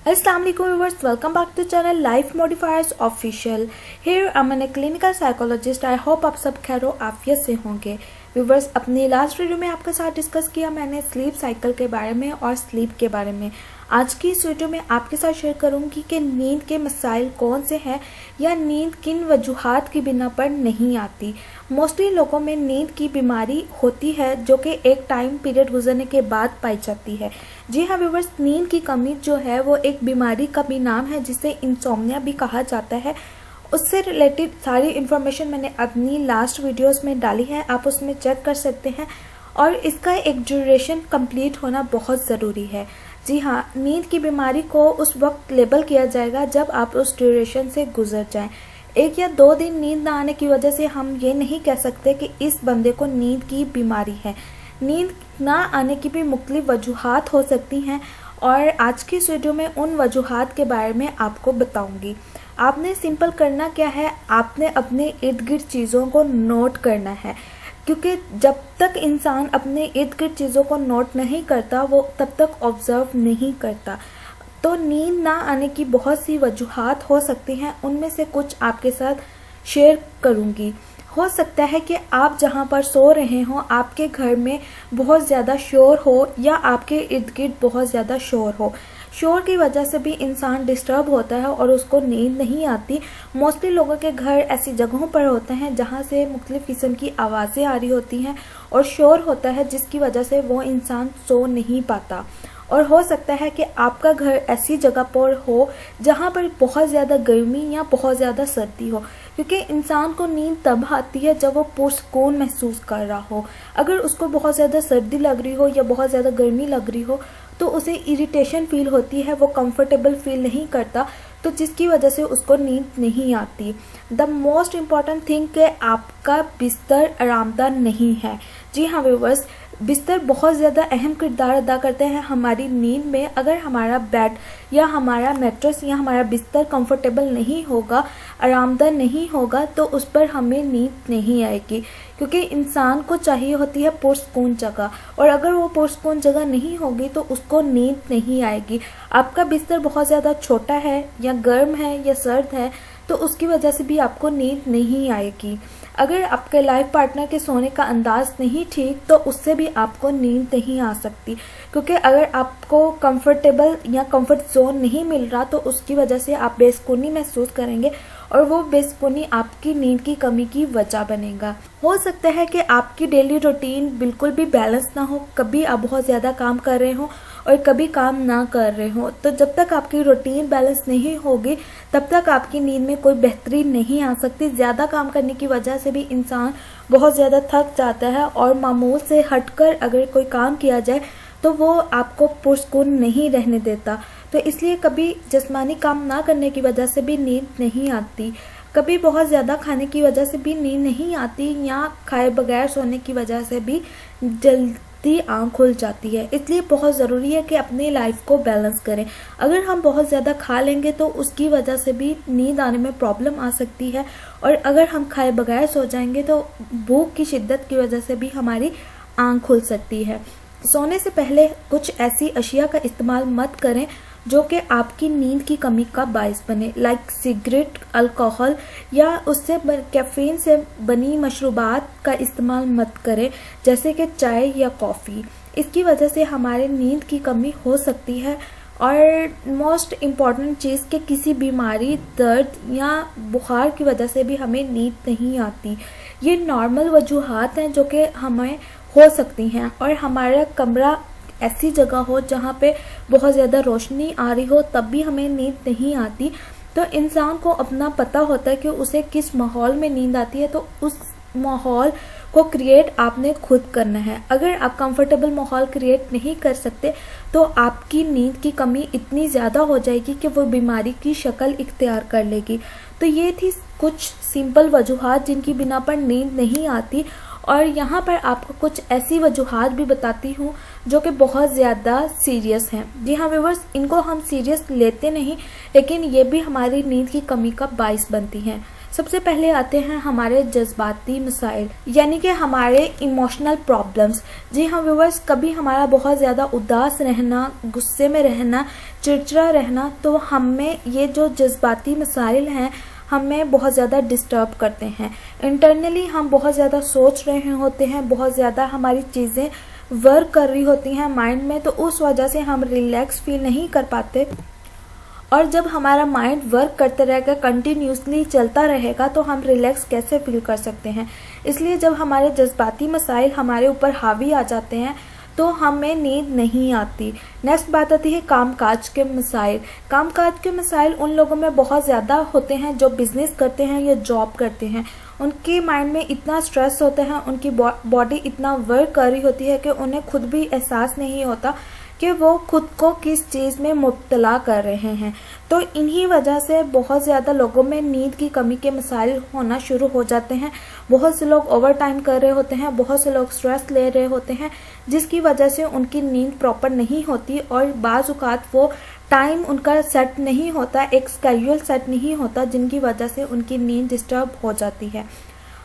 Assalamu alaikum viewers, welcome back to channel Life Modifiers Official. Here I'm a clinical psychologist. I hope आप सब खैरो आफियत से होंगे। Viewers, अपनी लास्ट वीडियो में आपके साथ डिस्कस किया मैंने स्लीप साइकिल के बारे में और स्लीप के बारे में। आज की इस वीडियो में आपके साथ शेयर करूंगी कि नींद के मसाइल कौन से हैं या नींद किन वजूहात की बिना पर नहीं आती। मोस्टली लोगों में नींद की बीमारी होती है जो कि एक टाइम पीरियड गुजरने के बाद पाई जाती है। जी हाँ व्यूवर्स, नींद की कमी जो है वो एक बीमारी का भी नाम है जिसे इंसोम्निया भी कहा जाता है। उससे रिलेटेड सारी इन्फॉर्मेशन मैंने अपनी लास्ट वीडियोस में डाली है, आप उसमें चेक कर सकते हैं। और इसका एक ड्यूरेशन कंप्लीट होना बहुत ज़रूरी है। जी हाँ, नींद की बीमारी को उस वक्त लेबल किया जाएगा जब आप उस ड्यूरेशन से गुजर जाएं। 1 या 2 दिन नींद ना आने की वजह से हम ये नहीं कह सकते कि इस बंदे को नींद की बीमारी है। नींद ना आने की भी मुख्तलिफ वजूहात हो सकती हैं और आज की इस वीडियो में उन वजूहात के बारे में आपको बताऊंगी। आपने सिंपल करना क्या है, आपने अपने इर्द गिर्द चीज़ों को नोट करना है, क्योंकि जब तक इंसान अपने इर्द गिर्द चीज़ों को नोट नहीं करता वो तब तक ऑब्जर्व नहीं करता। तो नींद ना आने की बहुत सी वजूहात हो सकती हैं, उनमें से कुछ आपके साथ शेयर करूंगी। हो सकता है कि आप जहां पर सो रहे हो आपके घर में बहुत ज़्यादा शोर हो या आपके इर्द गिर्द बहुत ज़्यादा शोर हो। शोर की वजह से भी इंसान डिस्टर्ब होता है और उसको नींद नहीं आती। मोस्टली लोगों के घर ऐसी जगहों पर होते हैं जहां से मुख्तलिफ किस्म की आवाज़ें आ रही होती हैं और शोर होता है जिसकी वजह से वो इंसान सो नहीं पाता। और हो सकता है कि आपका घर ऐसी जगह पर हो जहाँ पर बहुत ज़्यादा गर्मी या बहुत ज़्यादा सर्दी हो, क्योंकि इंसान को नींद तब आती है जब वो पुरसकून महसूस कर रहा हो। अगर उसको बहुत ज़्यादा सर्दी लग रही हो या बहुत ज़्यादा गर्मी लग रही हो तो उसे इरिटेशन फील होती है, वो कंफर्टेबल फील नहीं करता, तो जिसकी वजह से उसको नींद नहीं आती। द मोस्ट इम्पॉर्टेंट थिंग कि आपका बिस्तर आरामदार नहीं है। जी हाँ व्यूवर्स, बिस्तर बहुत ज़्यादा अहम किरदार अदा करते हैं हमारी नींद में। अगर हमारा बेड या हमारा मैट्रेस या हमारा बिस्तर कंफर्टेबल नहीं होगा, आरामदार नहीं होगा, तो उस पर हमें नींद नहीं आएगी, क्योंकि इंसान को चाहिए होती है पुरसकून जगह, और अगर वो पुरसकून जगह नहीं होगी तो उसको नींद नहीं आएगी। आपका बिस्तर बहुत ज़्यादा छोटा है या गर्म है या सर्द है तो उसकी वजह से भी आपको नींद नहीं आएगी। अगर आपके लाइफ पार्टनर के सोने का अंदाज नहीं ठीक तो उससे भी आपको नींद नहीं आ सकती, क्योंकि अगर आपको कंफर्टेबल या कंफर्ट जोन नहीं मिल रहा तो उसकी वजह से आप बेसुकूनी महसूस करेंगे और वो बेसुकूनी आपकी नींद की कमी की वजह बनेगा। हो सकता है कि आपकी डेली रूटीन बिल्कुल भी बैलेंस ना हो, कभी आप बहुत ज़्यादा काम कर रहे हो और कभी काम ना कर रहे हो। तो जब तक आपकी रूटीन बैलेंस नहीं होगी तब तक आपकी नींद में कोई बेहतरी नहीं आ सकती। ज़्यादा काम करने की वजह से भी इंसान बहुत ज़्यादा थक जाता है और मामूल से हटकर अगर कोई काम किया जाए तो वो आपको पुरसकून नहीं रहने देता। तो इसलिए कभी जिस्मानी काम ना करने की वजह से भी नींद नहीं आती, कभी बहुत ज़्यादा खाने की वजह से भी नींद नहीं आती, या खाए बगैर सोने की वजह से भी जल्दी आँख खुल जाती है। इसलिए बहुत ज़रूरी है कि अपनी लाइफ को बैलेंस करें। अगर हम बहुत ज़्यादा खा लेंगे तो उसकी वजह से भी नींद आने में प्रॉब्लम आ सकती है, और अगर हम खाए बगैर सो जाएंगे तो भूख की शिद्दत की वजह से भी हमारी आँख खुल सकती है। सोने से पहले कुछ ऐसी अशिया का इस्तेमाल मत करें जो कि आपकी नींद की कमी का बायस बने, लाइक सिगरेट, अल्कोहल या उससे कैफीन से बनी मशरूबात का इस्तेमाल मत करें, जैसे कि चाय या कॉफ़ी। इसकी वजह से हमारे नींद की कमी हो सकती है। और मोस्ट इम्पॉर्टेंट चीज़ कि किसी बीमारी, दर्द या बुखार की वजह से भी हमें नींद नहीं आती। ये नॉर्मल वजूहात हैं जो कि हमें हो सकती हैं। और हमारा कमरा ऐसी जगह हो जहाँ पे बहुत ज़्यादा रोशनी आ रही हो तब भी हमें नींद नहीं आती। तो इंसान को अपना पता होता है कि उसे किस माहौल में नींद आती है, तो उस माहौल को क्रिएट आपने खुद करना है। अगर आप कंफर्टेबल माहौल क्रिएट नहीं कर सकते तो आपकी नींद की कमी इतनी ज़्यादा हो जाएगी कि वो बीमारी की शक्ल इख्तियार कर लेगी। तो ये थी कुछ सिंपल वजूहात जिनकी बिना पर नींद नहीं आती, और यहाँ पर आपको कुछ ऐसी वजूहात भी बताती हूँ जो कि बहुत ज़्यादा सीरियस हैं। जी हाँ व्यूवर्स, इनको हम सीरियस लेते नहीं, लेकिन ये भी हमारी नींद की कमी का बायस बनती हैं। सबसे पहले आते हैं हमारे जज्बाती मसाइल, यानी कि हमारे इमोशनल प्रॉब्लम्स। जी हाँ व्यूअर्स, कभी हमारा बहुत ज़्यादा उदास रहना, गुस्से में रहना, चिड़चिड़ा रहना, तो हमें ये जो जज्बाती मसाइल हैं हमें बहुत ज़्यादा डिस्टर्ब करते हैं। इंटरनली हम बहुत ज़्यादा सोच रहे होते हैं, बहुत ज़्यादा हमारी चीज़ें वर्क कर रही होती हैं माइंड में, तो उस वजह से हम रिलैक्स फील नहीं कर पाते। और जब हमारा माइंड वर्क करते रहेगा, कंटिन्यूसली चलता रहेगा, तो हम रिलैक्स कैसे फील कर सकते हैं। इसलिए जब हमारे जज्बाती मसाइल हमारे ऊपर हावी आ जाते हैं तो हमें नींद नहीं आती। नेक्स्ट बात आती है कामकाज के मसाइल। कामकाज के मसाइल उन लोगों में बहुत ज़्यादा होते हैं जो बिजनेस करते हैं या जॉब करते हैं। उनके माइंड में इतना स्ट्रेस होता है, उनकी बॉडी इतना वर्क कर रही होती है कि उन्हें खुद भी एहसास नहीं होता कि वो खुद को किस चीज़ में मुब्तला कर रहे हैं। तो इन्हीं वजह से बहुत ज़्यादा लोगों में नींद की कमी के मसाइल होना शुरू हो जाते हैं। बहुत से लोग ओवर टाइम कर रहे होते हैं, बहुत से लोग स्ट्रेस ले रहे होते हैं, जिसकी वजह से उनकी नींद प्रॉपर नहीं होती और बाज़ औक़ात वो टाइम उनका सेट नहीं होता, एक स्केड्यूल सेट नहीं होता, जिनकी वजह से उनकी नींद डिस्टर्ब हो जाती है।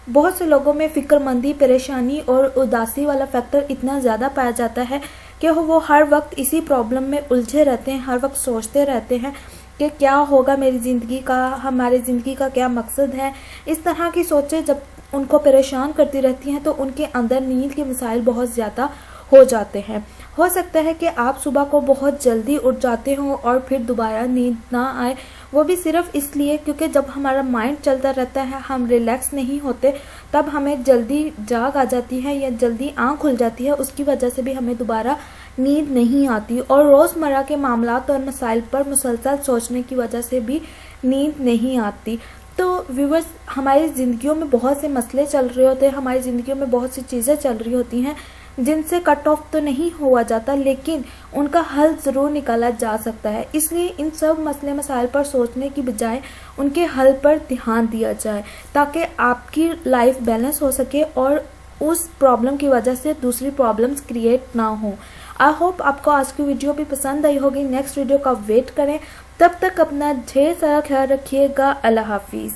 बहुत से लोगों में फिक्रमंदी, परेशानी और उदासी वाला फैक्टर इतना ज़्यादा पाया जाता है कि वो हर वक्त इसी प्रॉब्लम में उलझे रहते हैं, हर वक्त सोचते रहते हैं कि क्या होगा मेरी ज़िंदगी का, हमारी ज़िंदगी का क्या मकसद है। इस तरह की सोचें जब उनको परेशान करती रहती हैं तो उनके अंदर नींद के मसाइल बहुत ज़्यादा हो जाते हैं। हो सकता है कि आप सुबह को बहुत जल्दी उठ जाते हो और फिर दोबारा नींद ना आए, वो भी सिर्फ इसलिए क्योंकि जब हमारा माइंड चलता रहता है, हम रिलैक्स नहीं होते, तब हमें जल्दी जाग आ जाती है या जल्दी आँख खुल जाती है, उसकी वजह से भी हमें दोबारा नींद नहीं आती। और रोज़मर्रा के मामलात और मसाइल पर मुसलसल सोचने की वजह से भी नींद नहीं आती। तो व्यूअर्स, हमारी ज़िंदगियों में बहुत से मसले चल रहे होते हैं, हमारी ज़िंदगियों में बहुत सी चीज़ें चल रही होती हैं जिनसे कट ऑफ तो नहीं हुआ जाता, लेकिन उनका हल ज़रूर निकाला जा सकता है। इसलिए इन सब मसले मसाइल पर सोचने की बजाय उनके हल पर ध्यान दिया जाए, ताकि आपकी लाइफ बैलेंस हो सके और उस प्रॉब्लम की वजह से दूसरी प्रॉब्लम्स क्रिएट ना हो। आई होप आपको आज की वीडियो भी पसंद आई होगी। नेक्स्ट वीडियो का वेट करें, तब तक अपना ढेर सारा ख्याल रखिएगा। अल्लाह हाफिज़।